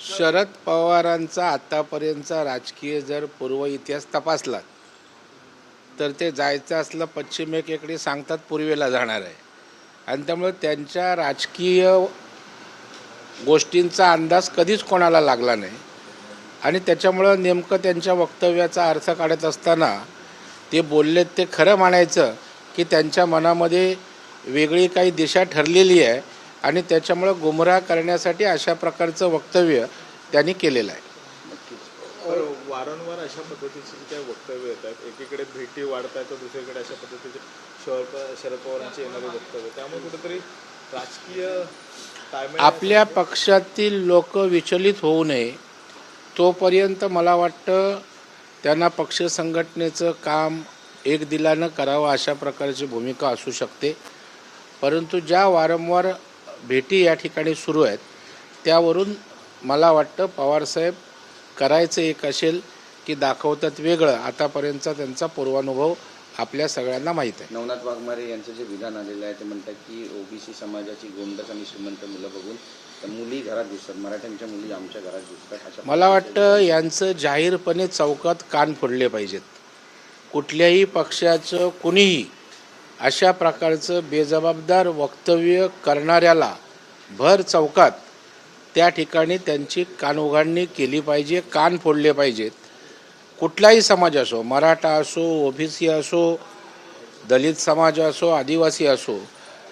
शरद पवारांचा आतापर्यंतचा राजकीय जर पूर्व इतिहास तपासला तर ते जायचं असलं पश्चिमेकडे सांगतात पूर्वेला जाणार आहे आणि त्यामुळे त्यांच्या राजकीय गोष्टींचा अंदाज कधीच कोणाला लागला नाही आणि त्याच्यामुळं नेमकं त्यांच्या वक्तव्याचा अर्थ काढत असताना ते बोललेत ते खरं मानायचं की त्यांच्या मनामध्ये वेगळी काही दिशा ठरलेली आहे आणि त्याच्यामुळं गुमराह करण्यासाठी अशा प्रकारचं वक्तव्य त्यांनी केलेलं आहे. वारंवार अशा पद्धतीची काही वक्तव्य येतात, एकीकडे भेटी वाढतात तर दुसरीकडे अशा पद्धतीचे शरद पवारांची येणारे वक्तव्य, त्यामुळे कुठेतरी राजकीय आपल्या पक्षातील लोक विचलित होऊ नये तोपर्यंत मला वाटतं त्यांना पक्ष संघटनेचं काम एक दिलानं करावं अशा प्रकारची भूमिका असू शकते. परंतु ज्या वारंवार भेटी या ठिकाणी सुरू आहेत त्यावरून मला वाटतं पवारसाहेब करायचं एक असेल की दाखवतात वेगळं. आतापर्यंतचा त्यांचा पूर्वानुभव आपल्या सगळ्यांना माहीत आहे. नवनाथ वाघमारे यांचं जे विधान आलेलं आहे ते म्हणतात की ओबीसी समाजाची गोंडस आणि श्रीमंत मुलं बघून मुली घरात घुसतात, मराठ्यांच्या मुली आमच्या घरात घुसतात. मला वाटतं यांचं जाहीरपणे चौकात कान फोडले पाहिजेत. कुठल्याही पक्षाचं कुणीही अशा प्रकारचं बेजबाबदार वक्तव्य करणाऱ्याला भर चौकात त्या ठिकाणी त्यांची कानउघाडणी केली पाहिजे, कान फोडले पाहिजेत. कुठलाही समाज असो, मराठा असो, ओबीसी असो, दलित समाज असो, आदिवासी असो,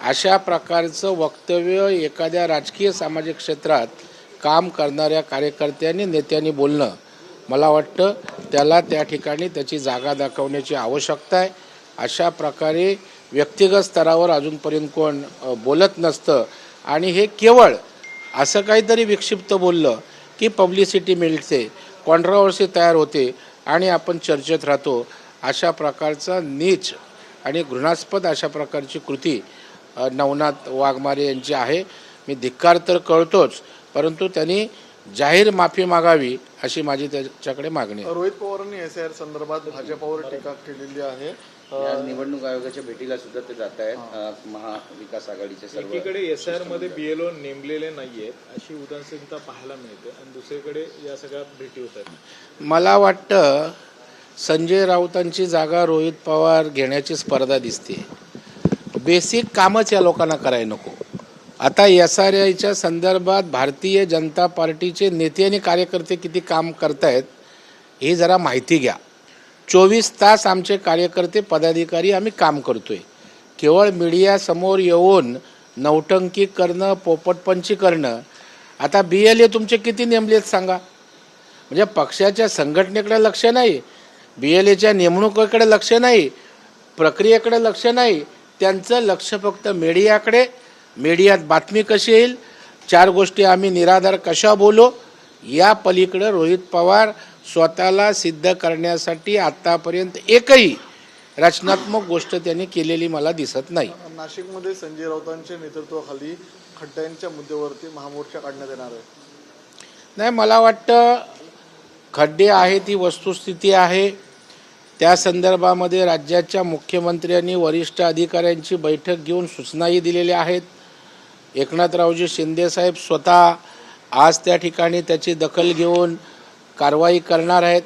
अशा प्रकारचं वक्तव्य एखाद्या राजकीय सामाजिक क्षेत्रात काम करणाऱ्या कार्यकर्त्यांनी नेत्यांनी बोलणं मला वाटतं त्याला त्या ठिकाणी त्याची जागा दाखवण्याची आवश्यकता आहे. अशा प्रकारे व्यक्तिगत स्तरावर अजूनपर्यंत कोण बोलत नसतं आणि हे केवळ असं काहीतरी विक्षिप्त बोललं की पब्लिसिटी मिळते, कॉन्ट्रोवर्सी तयार होते आणि आपण चर्चेत राहतो. अशा प्रकारचा नीच आणि घृणास्पद अशा प्रकारची कृती नवनाथ वाघमारे यांची आहे. मी धिक्कार तर कळतोच, परंतु त्यांनी जाहीर माफी मागावी अशी माझी त्याच्याकडे मागणी आहे. रोहित पवारांनी SIR संदर्भात भाजपावर टीका केलेली आहे. निवडणूक आयोगाच्या भेटीला सुद्धा ते जात आहेत. महाविकास आघाडीचे सर्व एकीकडे SIR मध्ये BLO नेमलेले नाहीयेत अशी उदासीनता पाहायला मिळते आणि दुसरीकडे या सगळ्या भेटी होत आहेत. मला वाटतं संजय राऊतांची जागा रोहित पवार घेण्याची स्पर्धा दिसते. बेसिक कामच या लोकांना करायला नको. आता SRIच्या संदर्भात भारतीय जनता पार्टीचे नेते आणि कार्यकर्ते किती काम करतायत हे जरा माहिती घ्या. 24 तास आमचे कार्यकर्ते पदाधिकारी आम्ही काम करतोय. केवळ मीडियासमोर येऊन नौटंकी करणं, पोपटपंची करणं. आता BLA तुमचे किती नेमलेत सांगा. म्हणजे पक्षाच्या संघटनेकडे लक्ष नाही, BLAच्या नेमणुकीकडे लक्ष नाही, प्रक्रियेकडे लक्ष नाही. त्यांचं लक्ष फक्त मीडियाकडे. मीडियात बातमी कशी येईल, 4 गोष्टी आम्ही निराधार कशा बोलू, या पलीकडे रोहित पवार स्वतःला सिद्ध करण्यासाठी आतापर्यंत एकही रचनात्मक गोष्ट त्यांनी केलेली मला दिसत नाही. नाशिकमध्ये संजय राऊतांच्या नेतृत्वाखाली खड्ड्यांच्या मुद्द्यावरती महामोर्चा काढण्यात येणार आहे. नाही, मला वाटतं खड्डे आहे ती वस्तुस्थिती आहे. त्या संदर्भामध्ये राज्याच्या मुख्यमंत्र्यांनी वरिष्ठ अधिकाऱ्यांची बैठक घेऊन सूचनाही दिलेल्या आहेत. एकनाथरावजी शिंदेसाहेब स्वतः आज त्या ठिकाणी त्याची दखल घेऊन कारवाई करणार आहेत.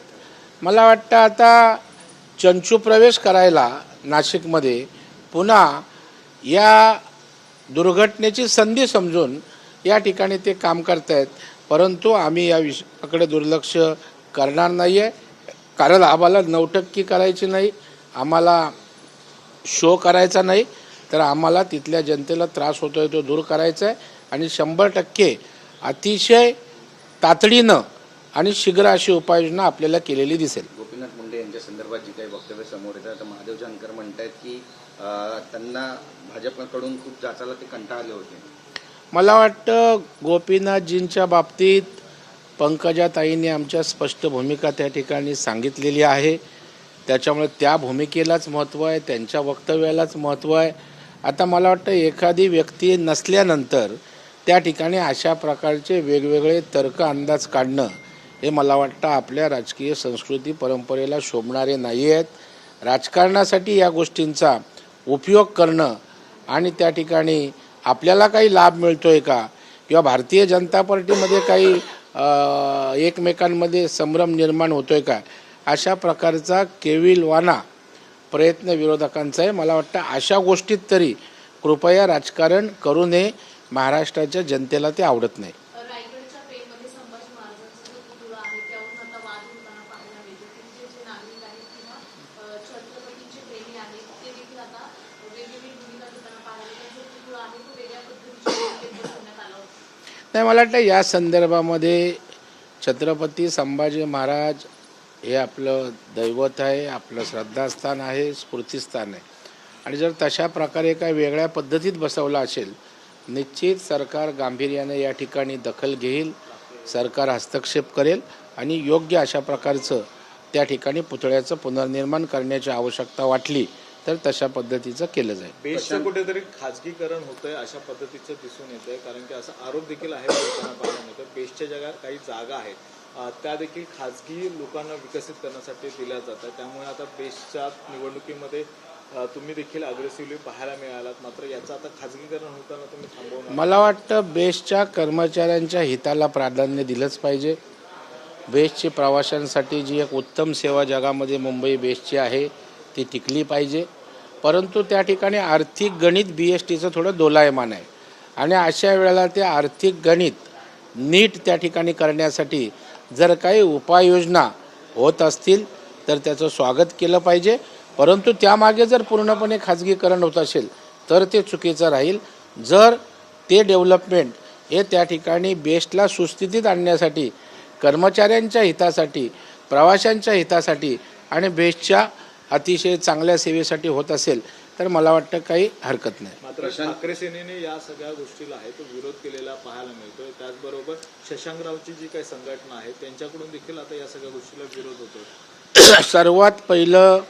मला वाटतं आता चंचू प्रवेश करायला नाशिकमध्ये पुन्हा या दुर्घटनेची संधी समजून या ठिकाणी ते काम करत आहेत. परंतु आम्ही या विषयाकडे दुर्लक्ष करणार नाही आहे, कारण आम्हाला नौटंकी करायची नाही, आम्हाला शो करायचा नाही, तर आम्हाला तिथल्या जनतेला त्रास होतो आहे तो दूर करायचा आहे आणि 100% अतिशय तातडीनं आणि शीघ्र अशी उपाययोजना आपल्याला केलेली दिसेल. गोपीनाथ मुंडे यांच्या संदर्भात जी काही वक्तव्य समोर येतात तर महादेव जानकर म्हणतात की त्यांना भाजपकडून खूप जाचाला ते कंटाळले होते. मला वाटतं गोपीनाथजींच्या बाबतीत पंकजाताईंनी आमच्या स्पष्ट भूमिका त्या ठिकाणी सांगितलेली आहे. त्याच्यामुळे त्या भूमिकेलाच महत्त्व आहे, त्यांच्या वक्तव्यालाच महत्त्व आहे. आता मला वाटतं एखादी व्यक्ती नसल्यानंतर त्या ठिकाणी अशा प्रकारचे वेगवेगळे तर्क अंदाज काढणं हे मला वाटतं आपल्या राजकीय संस्कृती परंपरेला शोभणारे नाही आहेत. राजकारणासाठी या गोष्टींचा उपयोग करणं आणि त्या ठिकाणी आपल्याला काही लाभ मिळतोय का किंवा भारतीय जनता पार्टीमध्ये काही एकमेकांमध्ये संभ्रम निर्माण होतोय का, अशा प्रकारचा केविलवाणा प्रयत्न विरोधकांचा आहे. मला वाटतं अशा गोष्टीत तरी कृपया राजकारण करू नये. महाराष्ट्राच्या जनतेला ते आवडत नाही. रायगडच्या पेमध्ये संभाजी महाराजांचा जो पुतळा आहे त्यावरून आता वाद होताना पाहायला मिळतो. तिथले जे नागरिक आहेत किंवा छत्रपतींचे प्रेमी आहेत ते देखील आता वेगवेगळी भूमिका घेताना पाहायला मिळतात. जो पुतळा आहे तो वेगळ्या पद्धतीच्या भूमिकेत बसवण्यात आला होता. नाही, मला वाटतं या संदर्भामध्ये छत्रपती संभाजी महाराज हे आपलं दैवत आहे, आपलं श्रद्धास्थान आहे, स्फूर्तिस्थान आहे. आणि जर तशा प्रकारे काय वेगळ्या पद्धतीत बसवला असेल, निश्चित सरकार गांभीर्याने या ठिकाणी दखल घेईल, सरकार हस्तक्षेप करेल आणि योग्य अशा प्रकारचं त्या ठिकाणी पुतळ्याचं पुनर्निर्माण करण्याची आवश्यकता वाटली तर तशा पद्धतीचं केलं जाईल. बेस्टचं कुठेतरी खाजगीकरण होतंय अशा पद्धतीचं दिसून येतंय, कारण की असा आरोप देखील आहे लोकांना पाहायला मिळतो. बेस्टच्या जगात काही जागा आहेत त्या देखील खाजगी लोकांना विकसित करण्यासाठी दिल्या जातात. त्यामुळे आता बेस्टच्या निवडणुकीमध्ये तुम्ही देखील अग्रेसिव्हली पाहायला मिळालात, मात्र याचं आता खाजगीकरण होताना तुम्ही थांबवणार. मला वाटतं बेस्टच्या कर्मचाऱ्यांच्या हिताला प्राधान्य दिलंच पाहिजे. बेस्टची प्रवाशांसाठी जी एक उत्तम सेवा जगामध्ये मुंबई बेस्टची आहे ती टिकली पाहिजे. परंतु त्या ठिकाणी आर्थिक गणित BSTचं थोडं दोलायमान आहे आणि अशा वेळेला ते आर्थिक गणित नीट त्या ठिकाणी करण्यासाठी जर काही उपाययोजना होत असतील तर त्याचं स्वागत केलं पाहिजे. परंतु त्यामागे जर पूर्णपणे खाजगीकरण होत असेल तर ते चुकीचं राहील. जर ते डेव्हलपमेंट हे त्या ठिकाणी बेस्टला सुस्थितीत आणण्यासाठी, कर्मचाऱ्यांच्या हितासाठी, प्रवाशांच्या हितासाठी आणि बेस्टच्या अतिशय चांगल्या सेवेसाठी होत असेल तर मला वाटतं काही हरकत नाही. मात्र ठाकरे सेनेने या सगळ्या गोष्टीला आहे तो विरोध केलेला पाहायला मिळतोय. त्याचबरोबर शशांकरावची जी काही संघटना आहे त्यांच्याकडून देखील आता या सगळ्या गोष्टीला विरोध होतो. सर्वात पहिलं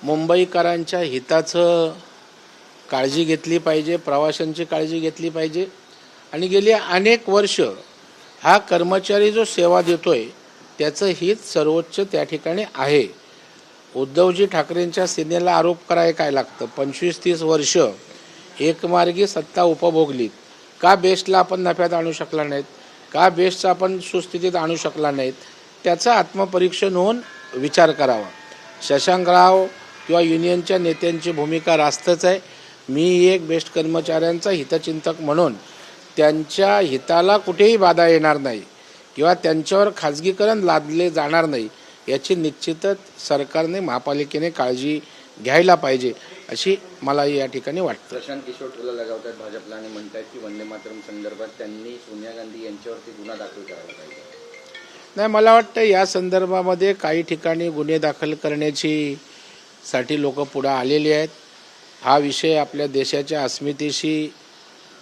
मुंबईकरांच्या हिताचं काळजी घेतली पाहिजे, प्रवाशांची काळजी घेतली पाहिजे. आणि गेली अनेक वर्ष हा कर्मचारी जो सेवा देतोय त्याचं हित सर्वोच्च त्या ठिकाणी आहे. उद्धवजी ठाकरेंच्या सेनेला आरोप करायला काय लागतं? 25-30 वर्ष एकमार्गी सत्ता उपभोगलीत. का बेस्टला आपण नफ्यात आणू शकला नाहीत? का बेस्टचा आपण सुस्थितीत आणू शकला नाहीत? त्याचं आत्मपरीक्षण होऊन विचार करावा. शशांकराव किंवा युनियनच्या नेत्यांची भूमिका रास्तच आहे. मी एक बेस्ट कर्मचाऱ्यांचा हितचिंतक म्हणून त्यांच्या हिताला कुठेही बाधा येणार नाही किंवा त्यांच्यावर खाजगीकरण लादले जाणार नाही याची निश्चितच सरकारने, महापालिकेने काळजी घ्यायला पाहिजे अशी मला या ठिकाणी वाटतं. प्रशांत किशोर टोला लगावतात भाजपला आणि म्हणतात की वंदे मातरम संदर्भात त्यांनी सोनिया गांधी यांच्यावरती गुन्हा दाखल करायला पाहिजे. नाही, मला वाटतं या संदर्भामध्ये काही ठिकाणी गुन्हे दाखल करण्यासाठी लोक पुढं आलेले आहेत. हा विषय आपल्या देशाच्या अस्मितेशी,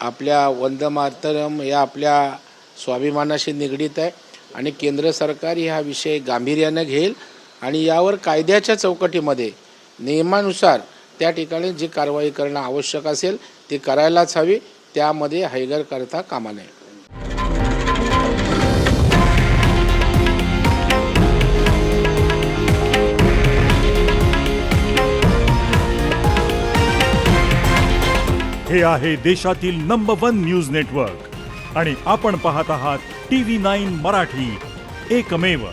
आपल्या वंदे मातरम या आपल्या स्वाभिमानाशी निगडीत आहे आणि केंद्र सरकार हा विषय गांभीर्याने घेईल आणि यावर कायद्याच्या चौकटीमध्ये नियमानुसार त्या ठिकाणी जी कारवाई करणं आवश्यक असेल ती करायलाच हवी. त्यामध्ये हैगर करता कामा नये. हे आहे देशातील नंबर 1 न्यूज नेटवर्क आणि आपण पाहत आहात TV9 मराठी, एकमेव.